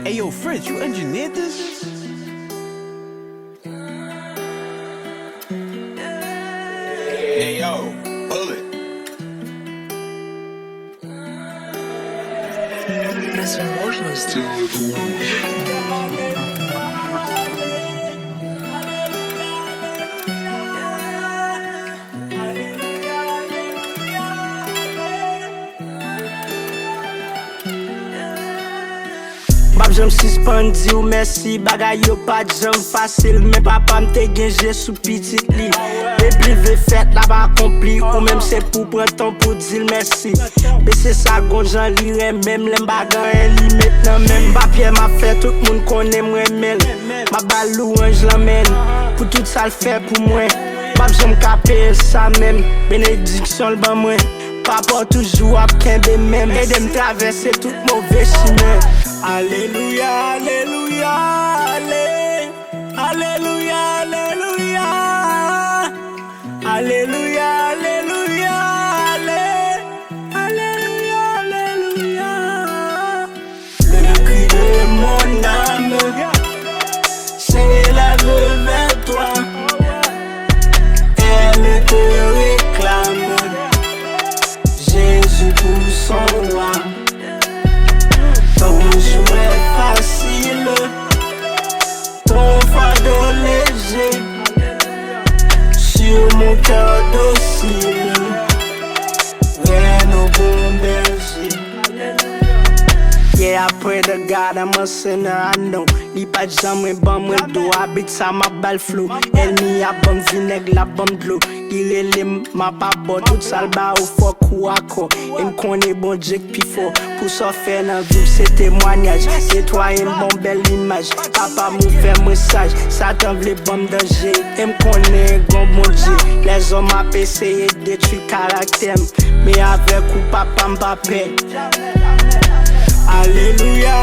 Hey yo, French, you engineered this? Hey yo, bullet. Разве можно сделать лучше? Bab jam suspend di ou merci. Bagay yo pa jam facile. Men papa mte genje sou pitit li. Depi ve fet la ba akompli. Ou même c'est pour prendre temps pour dire merci. Mais c'est ça gon jan li remem. Lem bagan en li maintenant même. Papier m'a fait tout moun konnen m'remel. Ma bal louange l'amène. Pour tout ça le fait pour moi. Bab jam kape ça même. Bénédiction le ban moi. Papa toujours ap kembe même. Et de m'traverser tout mauvais chemin. Alléluia, alléluia, alléluia, alléluia, alléluia, alléluia, alléluia, alléluia. Le cri de mon âme s'élève vers toi. Elle te réclame, Jésus pour son roi. Ton jour est facile, ton fardeau léger, sur mon cœur docile, viens au bon berger. Yeah, I pray to God, I'm a sinner, I know. Li pa jam mwen ban mwen do, habit sa ma bal flow. El mi a bam vineg la bam dlo. Li rele ma pa bo, tout sal ba ou fok ou akor. M konen bon Dieu pi fort. Pour ça faire nan vie, c'est témoignage. Nettoyer bon belle image. Papa mou fait moi sage, Satan vle bon danger. M konen gon bon Dieu. Les hommes a essayé de détruire caractère. Mais avec ou papa m'pa paix. Alléluia,